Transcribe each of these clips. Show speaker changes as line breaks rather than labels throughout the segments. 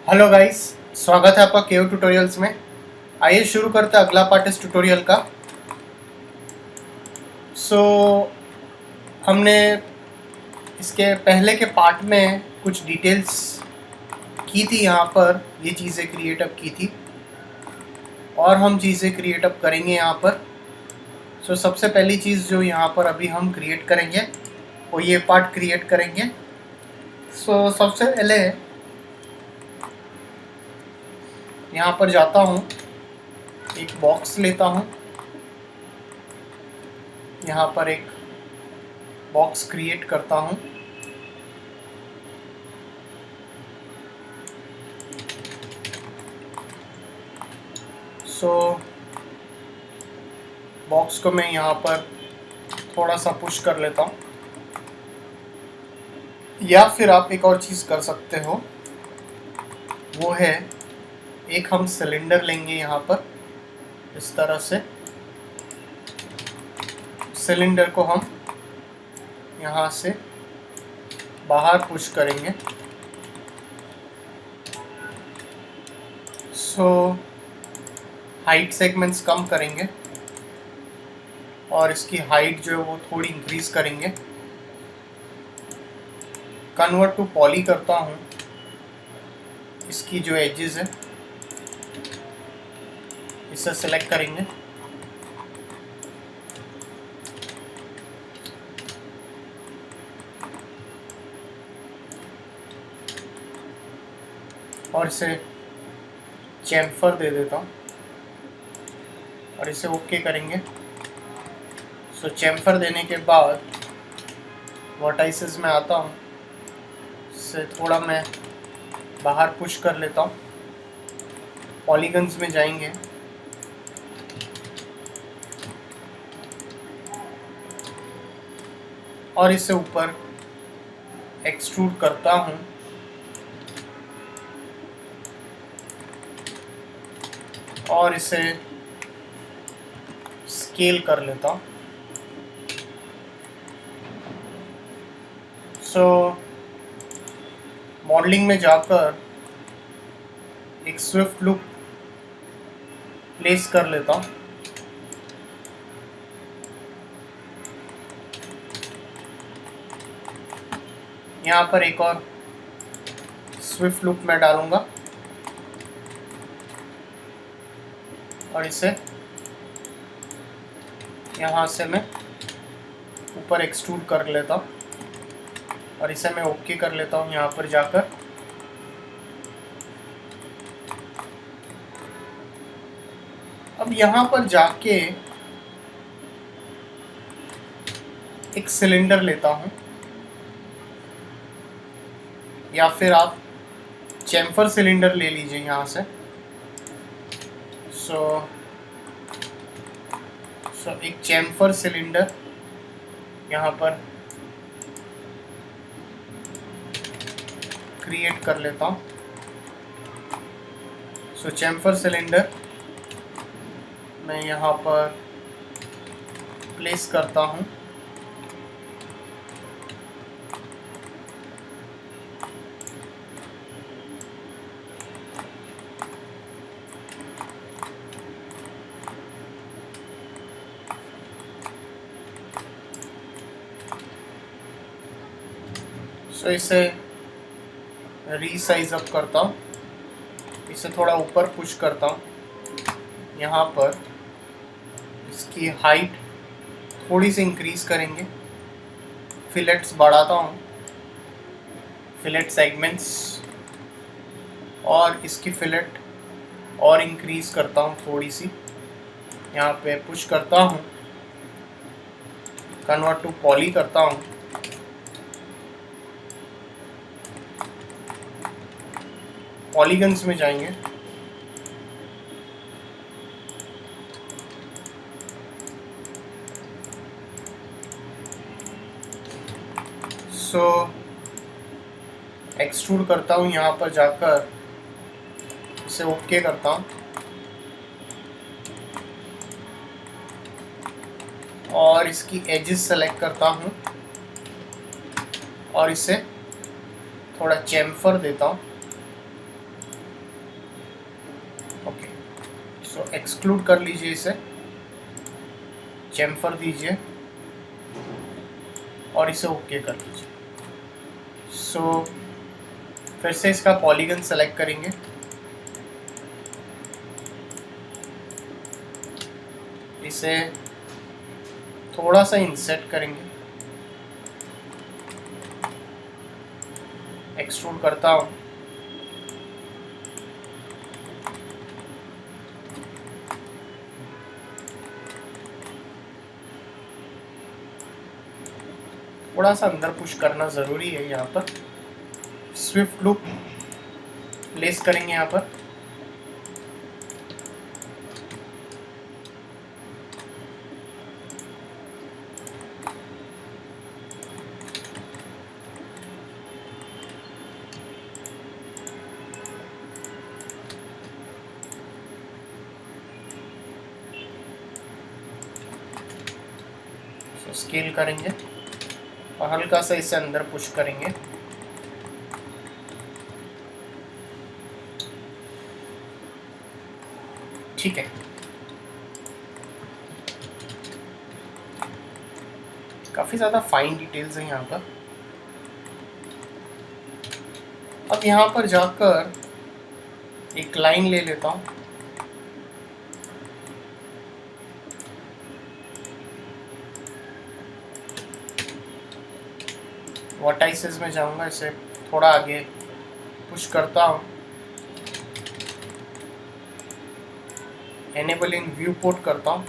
Hello guys, स्वागत है आपका केओ ट्यूटोरियल्स में। आइए शुरू करते हैं अगला पार्ट इस ट्यूटोरियल का। हमने इसके पहले के पार्ट में कुछ डिटेल्स की थी, यहाँ पर ये चीज़ें क्रिएट अप की थी और हम चीज़ें क्रिएट अप करेंगे यहाँ पर। सबसे पहली चीज़ जो यहाँ पर अभी हम क्रिएट करेंगे वो ये पार्ट क्रिएट करेंगे। सबसे पहले यहाँ पर जाता हूँ, एक बॉक्स लेता हूँ, यहाँ पर एक बॉक्स क्रिएट करता हूँ। बॉक्स को मैं यहाँ पर थोड़ा सा पुश कर लेता हूँ, या फिर आप एक और चीज़ कर सकते हो, वो है एक हम सिलेंडर लेंगे यहाँ पर इस तरह से। सिलेंडर को हम यहाँ से बाहर पुश करेंगे। हाइट सेगमेंट्स कम करेंगे और इसकी हाइट जो है वो थोड़ी इंक्रीज करेंगे। कन्वर्ट टू पॉली करता हूँ, इसकी जो एजेस है इसे सेलेक्ट करेंगे और इसे चैम्फर दे देता हूँ और इसे ओके करेंगे। चैम्फर देने के बाद वर्टाइसेस में आता हूँ, इससे थोड़ा मैं बाहर पुश कर लेता हूँ। पॉलीगन्स में जाएंगे और इसे ऊपर एक्सट्रूड करता हूँ और इसे स्केल कर लेता हूँ। मॉडलिंग में जाकर एक स्विफ्ट लूप प्लेस कर लेता हूँ। यहाँ पर एक और स्विफ्ट लूप मैं डालूंगा और इसे यहाँ से मैं ऊपर एक्सट्रूड कर लेता हूँ और इसे मैं ओके कर लेता हूँ। यहाँ पर जाकर अब यहाँ पर जाके एक सिलेंडर लेता हूँ, या फिर आप चैम्फर सिलेंडर ले लीजिए यहाँ से। एक चैम्फर सिलेंडर यहाँ पर क्रिएट कर लेता हूँ। चैम्फर सिलेंडर मैं यहाँ पर प्लेस करता हूँ इसे रीसाइज अप करता हूँ, इसे थोड़ा ऊपर पुश करता हूँ। यहाँ पर इसकी हाइट थोड़ी सी इंक्रीज करेंगे, फिलेट्स बढ़ाता हूँ, फिलेट सेगमेंट्स, और इसकी फिलेट और इंक्रीज करता हूँ थोड़ी सी। यहाँ पे पुश करता हूँ, कन्वर्ट टू पॉली करता हूँ, पॉलीगन्स में जाएंगे एक्सट्रूड करता हूँ। यहाँ पर जाकर इसे ओके करता हूँ और इसकी एजेस सेलेक्ट करता हूँ और इसे थोड़ा चैम्फर देता हूँ सो एक्सक्लूड कर लीजिए इसे, चैम्फर दीजिए और इसे ओके कर लीजिए। सो फिर से इसका पॉलीगन सेलेक्ट करेंगे, इसे थोड़ा सा इंसर्ट करेंगे, एक्सट्रूड करता हूँ, थोड़ा सा अंदर पुश करना ज़रूरी है। यहाँ पर स्विफ्ट लूप प्लेस करेंगे यहाँ पर, स्केल करेंगे और हल्का सा इसे अंदर पुश करेंगे। ठीक है, काफ़ी ज़्यादा फाइन डिटेल्स हैं यहाँ पर। अब यहाँ पर जाकर एक लाइन ले लेता हूँ, वर्टाइसेस में जाऊँगा, इसे थोड़ा आगे पुश करता हूँ, एनेबल इन व्यू पोर्ट करता हूँ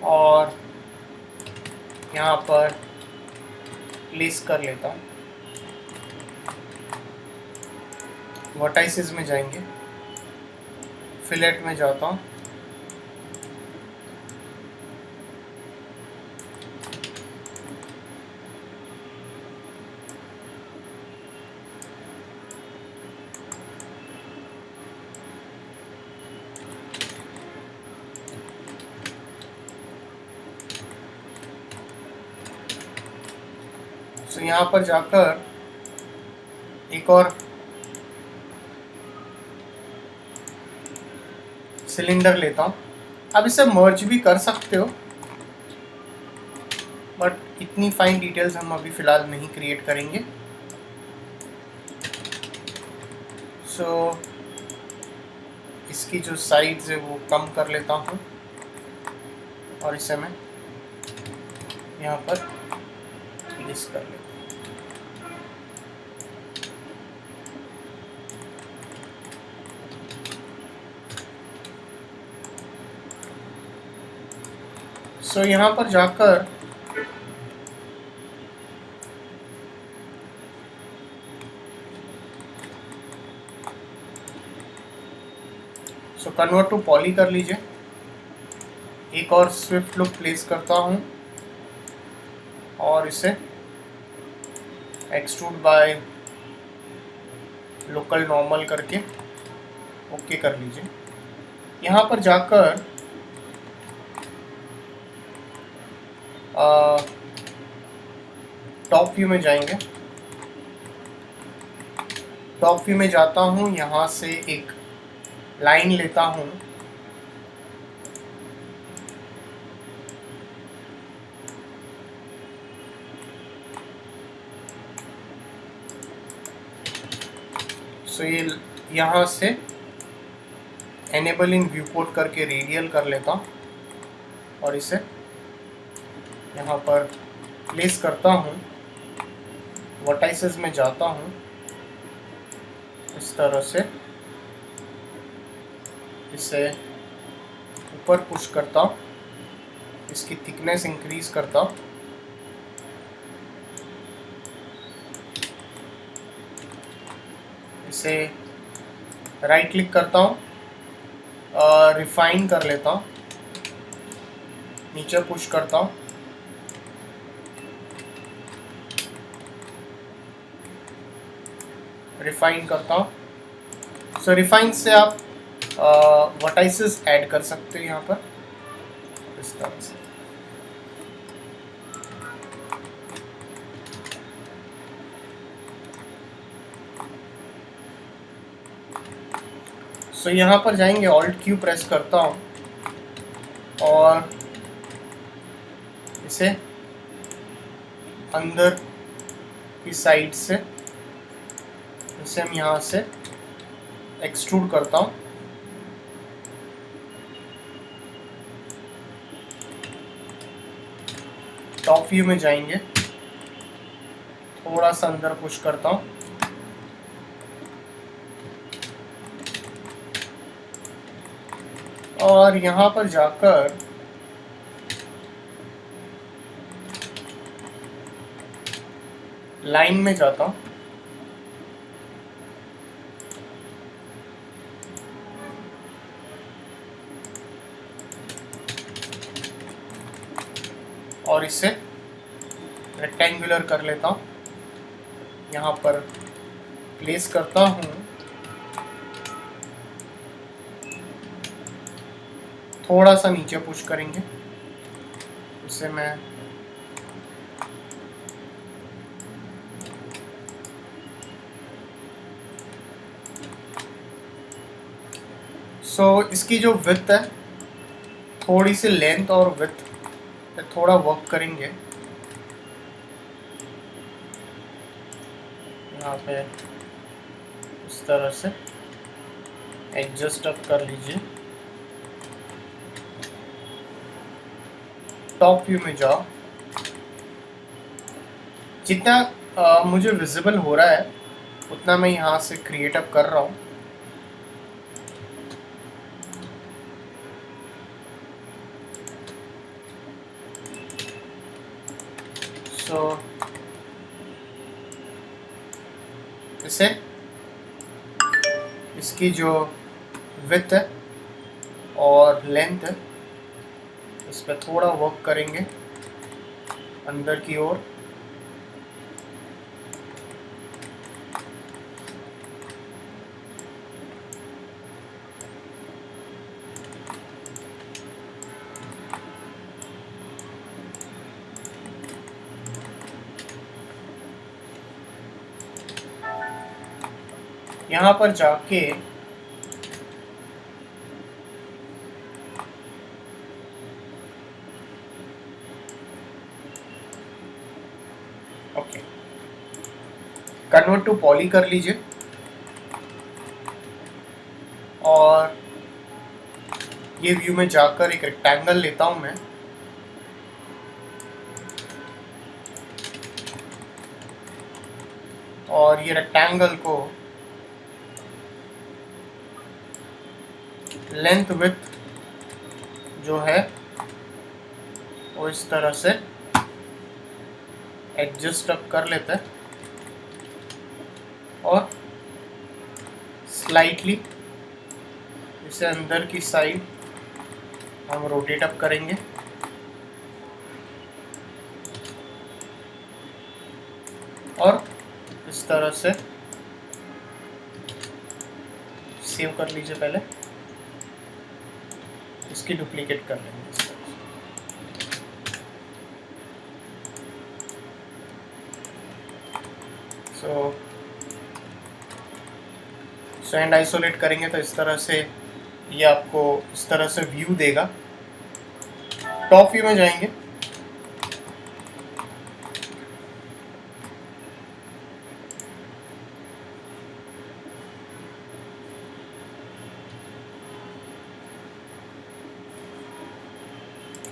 और यहाँ पर प्लेस कर लेता हूँ। वर्टाइसेस में जाएंगे, फिलेट में जाता हूँ, तो यहाँ पर जाकर एक और सिलेंडर लेता हूँ। अब इसे मर्ज भी कर सकते हो, बट इतनी फाइन डिटेल्स हम अभी फ़िलहाल नहीं क्रिएट करेंगे। सो इसकी जो साइड्स है वो कम कर लेता हूँ और इसे मैं यहाँ पर प्लेस कर लेता हूँ। सो यहाँ पर जाकर कन्वर्ट टू पॉली कर लीजिए, एक और स्विफ्ट लुक प्लेस करता हूँ और इसे एक्सट्रूड बाय लोकल नॉर्मल करके ओके कर लीजिए। यहाँ पर जाकर टॉप व्यू में जाएंगे, टॉप व्यू में जाता हूँ, यहाँ से एक लाइन लेता हूँ, सो ये यहाँ से एनेबल इन व्यू पोर्ट करके रेडियल कर लेता हूँ और इसे यहाँ पर प्लेस करता हूँ, वर्टाइसेस में जाता हूँ, इस तरह से इसे ऊपर पुश करता हूँ, इसकी थिकनेस इंक्रीज करता हूँ, इसे राइट क्लिक करता हूँ और रिफाइन कर लेता हूँ, नीचे पुश करता हूँ, रिफाइन करता हूँ। सो रिफाइन से आप वर्टाइसेस ऐड कर सकते हैं यहाँ पर इस तरह से। सो यहाँ पर जाएंगे, ऑल्ट क्यू प्रेस करता हूँ और इसे अंदर की साइड से इसे हम यहाँ से एक्सट्रूड करता हूँ। टॉप व्यू में जाएंगे, थोड़ा सा अंदर पुश करता हूँ और यहाँ पर जाकर लाइन में जाता हूँ और इसे रेक्टेंगुलर कर लेता हूँ। यहाँ पर प्लेस करता हूँ, थोड़ा सा नीचे पुश करेंगे, इसे मैं इसकी जो विड्थ है, थोड़ी सी लेंथ और विड्थ पे थोड़ा वर्क करेंगे। यहाँ पे इस तरह से एडजस्ट अप कर लीजिए। टॉप व्यू में जाओ, जितना मुझे विजिबल हो रहा है उतना मैं यहाँ से क्रिएट अप कर रहा हूँ। इसे इसकी जो विड्थ है और लेंथ है इस पर थोड़ा वर्क करेंगे अंदर की ओर। यहाँ पर जाके ओके, कन्वर्ट टू पॉली कर लीजिए और ये व्यू में जाकर एक रेक्टेंगल लेता हूं मैं और ये रेक्टेंगल को लेंथ विड्थ जो है वो इस तरह से एडजस्ट अप कर लेते हैं और स्लाइटली इसे अंदर की साइड हम रोटेट अप करेंगे और इस तरह से सेव कर लीजिए। पहले इसकी डुप्लीकेट कर लेंगे इस तरह से। सो एंड आइसोलेट करेंगे तो इस तरह से ये आपको इस तरह से व्यू देगा। टॉप व्यू में जाएंगे,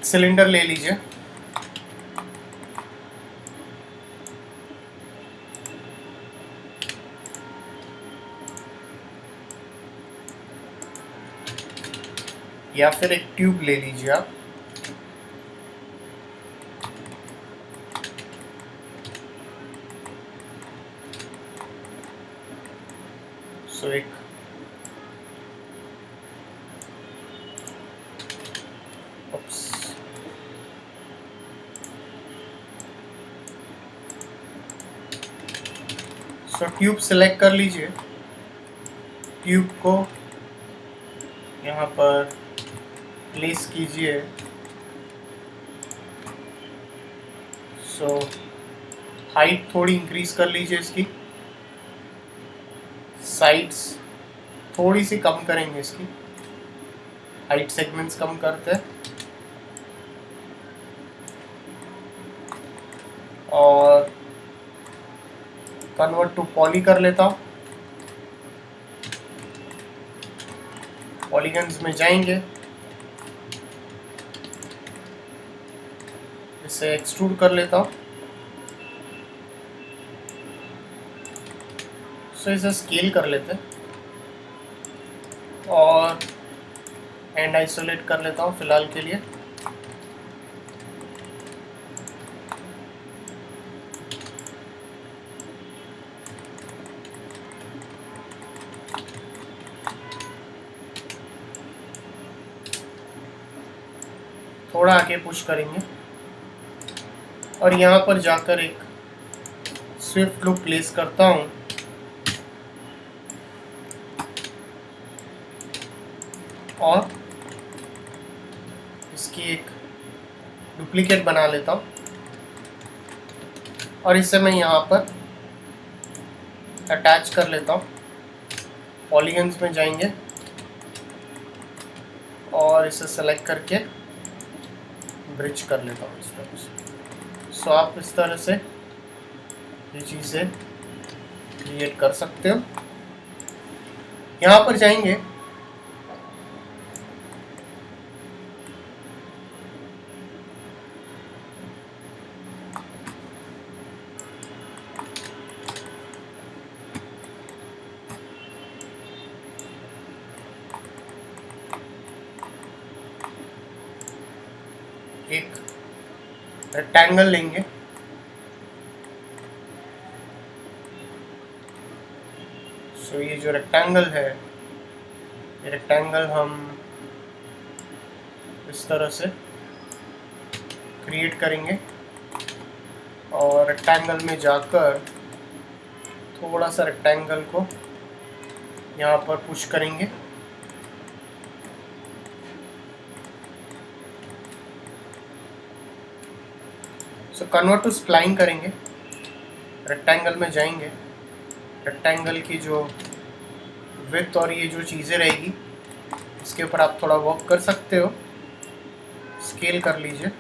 सिलेंडर ले लीजिए, या फिर एक ट्यूब ले लीजिए आप। सो एक ट्यूब सेलेक्ट कर लीजिए, ट्यूब को यहाँ पर प्लेस कीजिए। हाइट थोड़ी इंक्रीज कर लीजिए, इसकी साइड्स थोड़ी सी कम करेंगे इसकी हाइट, सेगमेंट्स कम करते हैं और कन्वर्ट टू पॉली कर लेता हूँ। पॉलीगन्स में जाएंगे, इसे एक्सट्रूड कर लेता हूँ। सो इसे स्केल कर लेते हैं और एंड आइसोलेट कर लेता हूँ फिलहाल के लिए। थोड़ा आगे पुश करेंगे और यहाँ पर जाकर एक स्विफ्ट लूप प्लेस करता हूँ और इसकी एक डुप्लीकेट बना लेता हूँ और इसे मैं यहाँ पर अटैच कर लेता हूँ। पॉलीगन्स में जाएंगे और इसे सेलेक्ट करके ब्रिज कर लेता हूँ इस तरह से। सो आप इस तरह से ये चीज़ें क्रिएट कर सकते हो। यहाँ पर जाएंगे, एक रेक्टेंगल लेंगे, सो ये जो रेक्टेंगल है, ये रेक्टेंगल हम इस तरह से क्रिएट करेंगे और रेक्टेंगल में जाकर थोड़ा सा रेक्टेंगल को यहाँ पर पुश करेंगे। सो कन्वर्ट टू स्प्लाइन करेंगे, रेक्टेंगल में जाएंगे, रेक्टेंगल की जो विड्थ और ये जो चीज़ें रहेगी इसके ऊपर आप थोड़ा वर्क कर सकते हो, स्केल कर लीजिए।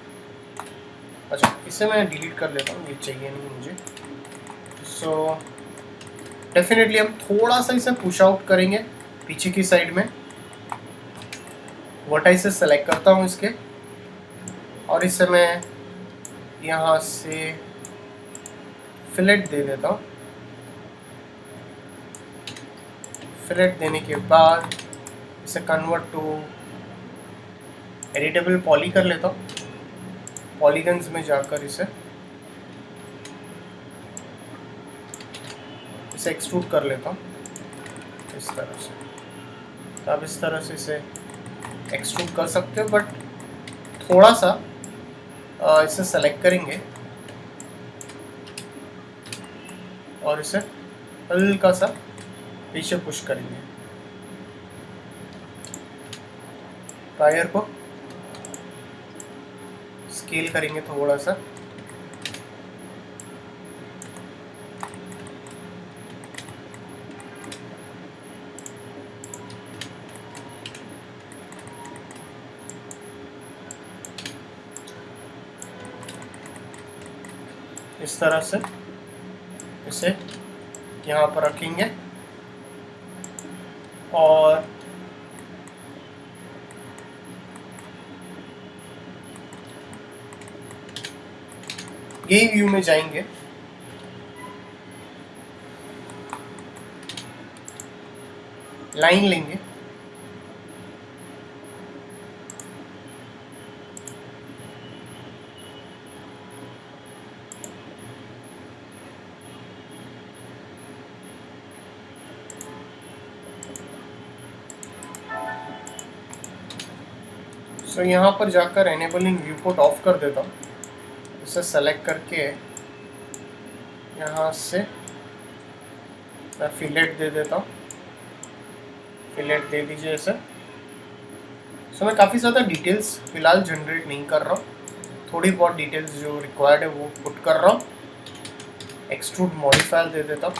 अच्छा, इसे मैं डिलीट कर लेता हूँ, ये चाहिए नहीं मुझे। सो डेफिनेटली हम थोड़ा सा इसे पुश आउट करेंगे पीछे की साइड में। वर्टाइसेस सेलेक्ट करता हूँ इसके और इसे मैं यहाँ से फिलेट दे देता हूँ। फिलेट देने के बाद इसे कन्वर्ट टू एडिटेबल पॉली कर लेता हूँ। पॉलीगन्स में जाकर इसे एक्सट्रूड कर लेता हूँ इस तरह से। तो आप इस तरह से इसे एक्सट्रूड कर सकते हो, बट थोड़ा सा इसे सेलेक्ट करेंगे और इसे हल्का सा पीछे पुश करेंगे। टायर को स्केल करेंगे थोड़ा सा, इस तरह से इसे यहाँ पर रखेंगे और यही व्यू में जाएंगे, लाइन लेंगे, तो यहाँ पर जाकर एनेबलिंग व्यू पोर्ट ऑफ कर देता हूँ। इसे सेलेक्ट करके यहाँ से मैं फिलेट दे देता हूँ। फिलेट दे दीजिए इसे। सो मैं काफ़ी ज़्यादा डिटेल्स फ़िलहाल जनरेट नहीं कर रहा हूँ, थोड़ी बहुत डिटेल्स जो रिक्वायर्ड है वो पुट कर रहा हूँ। एक्सट्रूड मॉडिफायर दे देता हूँ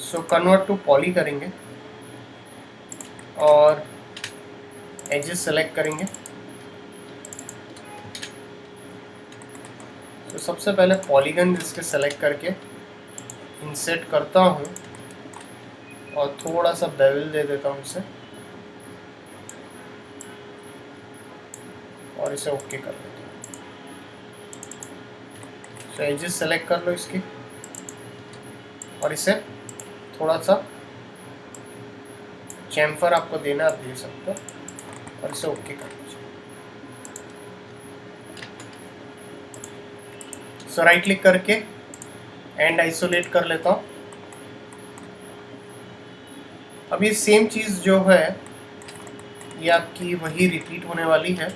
सो कन्वर्ट टू पॉली करेंगे और एजेस सेलेक्ट करेंगे। तो सबसे पहले पॉलीगन इसके सेलेक्ट करके इंसर्ट करता हूँ और थोड़ा सा बेवल दे देता हूँ इसे और इसे ओके कर देता हूँ। तो एजेस सेलेक्ट कर लो इसकी और इसे थोड़ा सा चैम्फर आपको देना आप दे सकते हो और इसे ओके कर दीजिए। सो राइट क्लिक करके एंड आइसोलेट कर लेता हूँ। अब ये सेम चीज़ जो है ये आपकी वही रिपीट होने वाली है।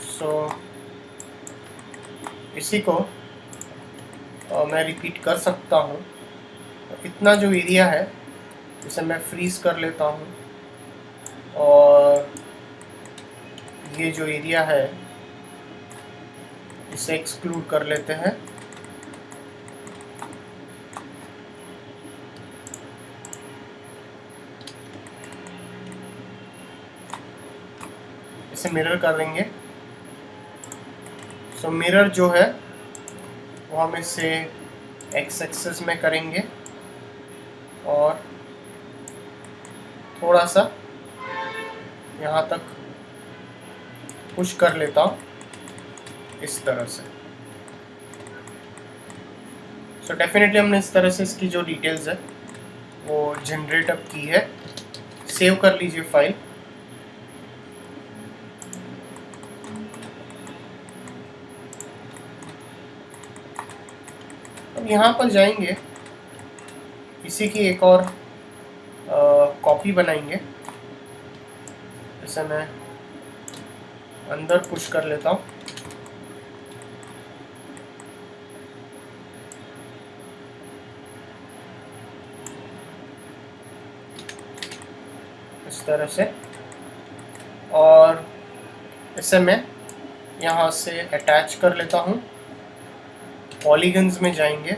सो इसी को मैं रिपीट कर सकता हूँ। तो इतना जो एरिया है इसे मैं फ्रीज कर लेता हूँ और ये जो एरिया है इसे एक्सक्लूड कर लेते हैं। इसे मिरर कर देंगे। सो मिरर जो है वो हम इसे एक्स एक्सिस में करेंगे और थोड़ा सा यहाँ तक पुश कर लेता हूँ इस तरह से। सो डेफिनेटली हमने इस तरह से इसकी जो डिटेल्स है वो जनरेट अप की है। सेव कर लीजिए फाइल। अब यहाँ पर जाएंगे, इसी की एक और कॉपी बनाएंगे। इसे मैं अंदर पुश कर लेता हूँ। इस तरह से और इसे मैं यहाँ से अटैच कर लेता हूँ। पॉलीगन्स में जाएंगे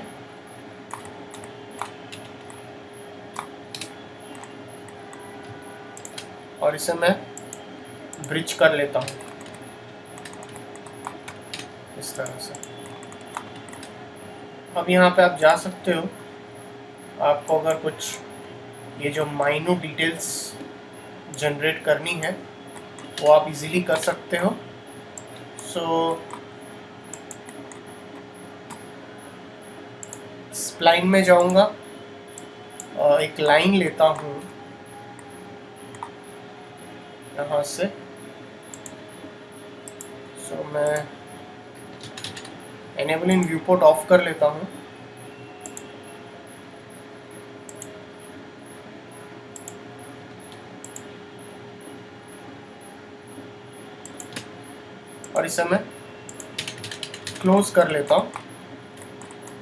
और इसे मैं ब्रिज कर लेता हूँ इस तरह से। अब यहाँ पे आप जा सकते हो। आपको अगर कुछ ये जो माइन्यूट डिटेल्स जनरेट करनी है वो आप इजीली कर सकते हो। सो स्प्लाइन में जाऊँगा और एक लाइन लेता हूँ यहाँ से। सो मैं एनेबल इन व्यूपोर्ट ऑफ कर लेता हूँ और इसे मैं क्लोज कर लेता हूँ।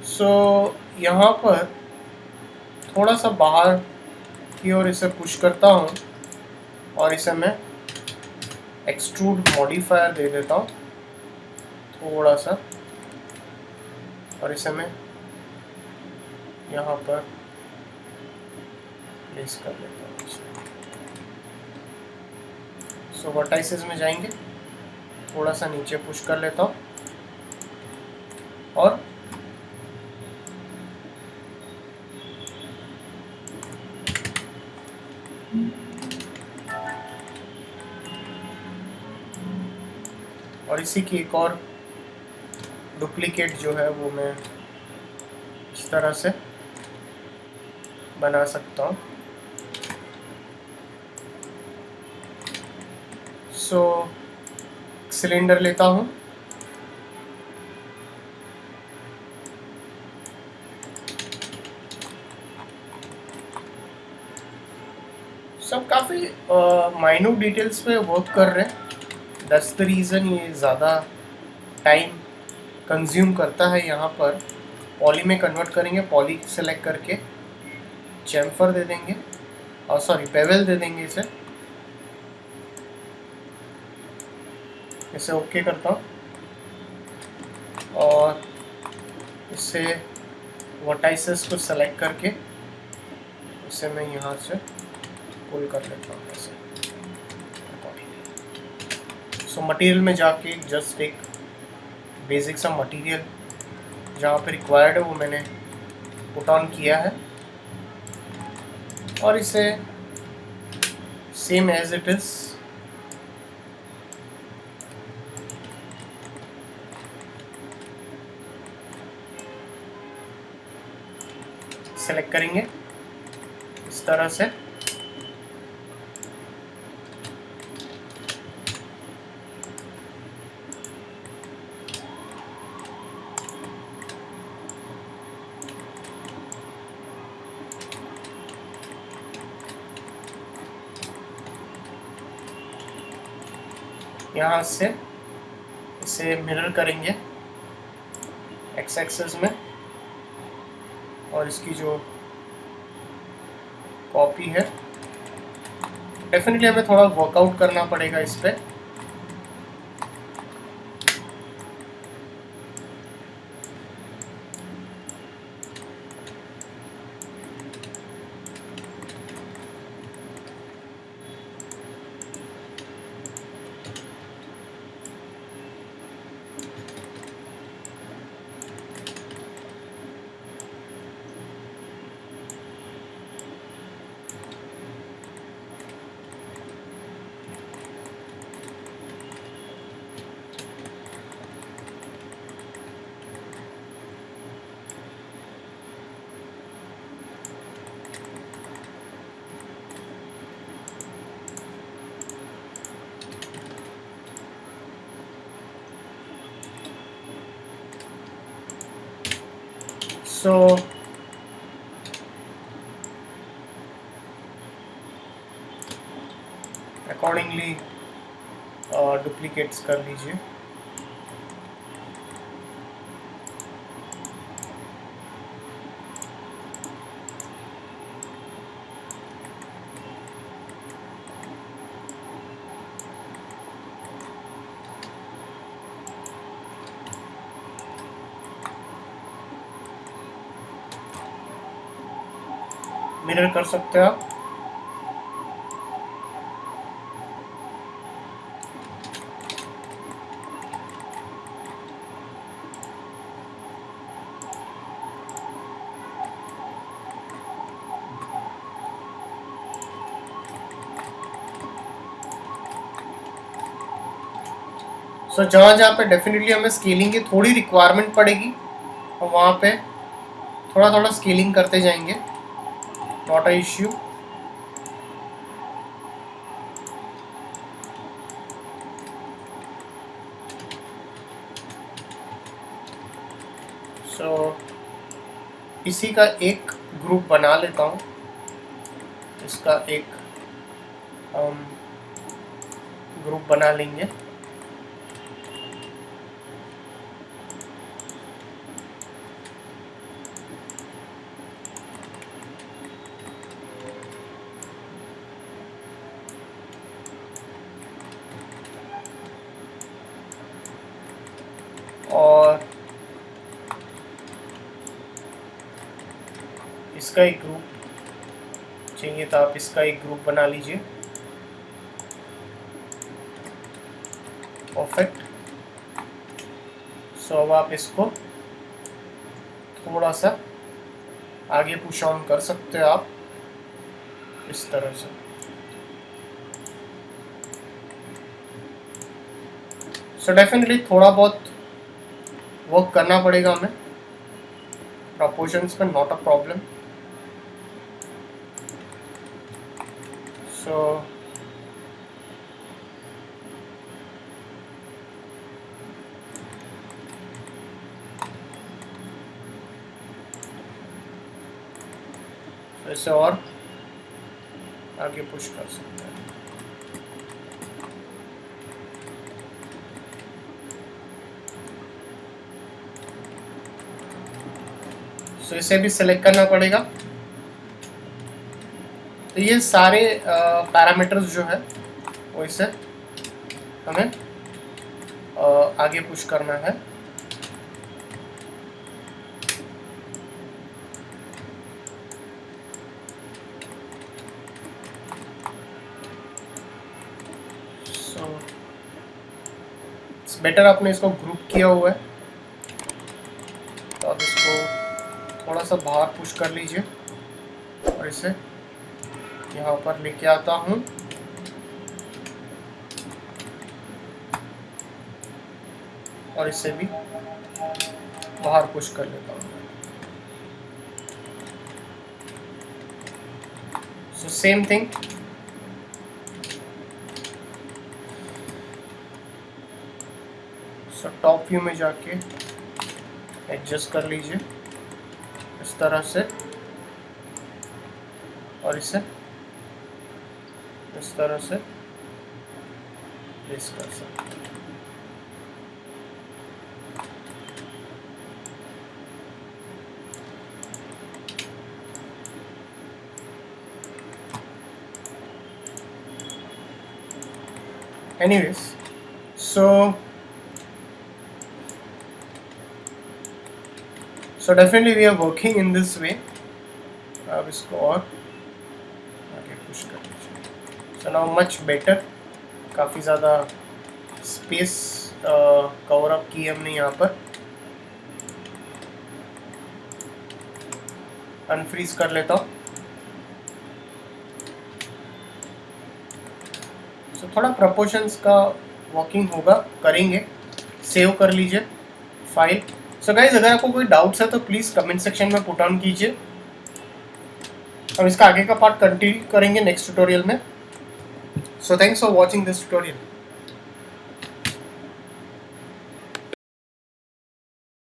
सो यहाँ पर थोड़ा सा बाहर की ओर इसे पुश करता हूँ और इसे मैं एक्सट्रूड मॉडिफायर दे देता हूँ थोड़ा सा और इसे मैं यहाँ पर प्लेस कर लेता हूँ। सो वर्टाइसेस में जाएंगे, थोड़ा सा नीचे पुश कर लेता हूँ और इसी की एक और डुप्लीकेट जो है वो मैं इस तरह से बना सकता हूँ। सो सिलेंडर लेता हूँ सब काफ़ी माइन्यूट डिटेल्स पे वर्क कर रहे हैं। दैट्स द रीज़न ये ज़्यादा टाइम कंज्यूम करता है। यहाँ पर पॉली में कन्वर्ट करेंगे, पॉली सेलेक्ट करके चैम्फर दे देंगे और सॉरी बेवल दे देंगे। इसे ओके करता हूँ। और इससे वर्टाइसेस को सेलेक्ट करके इसे मैं यहाँ से पुल कर लेता हूँ ऐसे। सो मटेरियल में जाके जस्ट एक बेसिक सा मटेरियल जहाँ पे रिक्वायर्ड है वो मैंने पुट ऑन किया है और इसे same as it is select करेंगे इस तरह से। यहाँ से इसे मिरर करेंगे एक्स एक्सिस में और इसकी जो कॉपी है डेफिनेटली हमें थोड़ा वर्कआउट करना पड़ेगा इस पे। सो अकॉर्डिंगली डुप्लीकेट्स कर लीजिए। मिरर कर सकते हो आप। सो जहाँ जहाँ पे डेफिनेटली हमें स्केलिंग की थोड़ी रिक्वायरमेंट पड़ेगी और वहाँ पे थोड़ा थोड़ा स्केलिंग करते जाएंगे, नॉट अ इश्यू। सो इसी का एक ग्रुप बना लेता हूँ, इसका एक ग्रुप बना लेंगे। और इसका एक ग्रुप चाहिए तो आप इसका एक ग्रुप बना लीजिए। परफेक्ट। सो अब आप इसको थोड़ा सा आगे पुश ऑन कर सकते हो आप इस तरह से। सो डेफिनेटली थोड़ा बहुत वर्क करना पड़ेगा हमें प्रोपोर्शंस में, नॉट अ प्रॉब्लम। सो ऐसे और आगे पुश कर सकते हैं। सो इसे भी सिलेक्ट करना पड़ेगा। तो ये सारे पैरामीटर्स जो है वो इसे हमें आगे पुश करना है। बेटर आपने इसको ग्रुप किया हुआ है, तो आप इसको थोड़ा सा बाहर पुश कर लीजिए और इसे यहाँ पर लेके आता हूँ। और इसे भी बाहर पुश कर लेता हूँ। So same thing, so top view में जाके एडजस्ट कर लीजिए इस तरह से, और इसे इस तरह से प्लेस कर सकते हैं। Anyways, so definitely we are working in this way. अब इसको और आगे पुश कर लीजिए। So now much better, काफ़ी ज़्यादा स्पेस कवर अप की हमने यहाँ पर। अनफ्रीज कर लेता हूँ। तो थोड़ा प्रोपोर्शंस का वर्किंग होगा, करेंगे। सेव कर लीजिए फाइल। सो गाइज, अगर आपको कोई डाउट्स है तो प्लीज़ कमेंट सेक्शन में पुट ऑन कीजिए। हम इसका आगे का पार्ट कंटिन्यू करेंगे नेक्स्ट ट्यूटोरियल में। So thanks for watching this tutorial.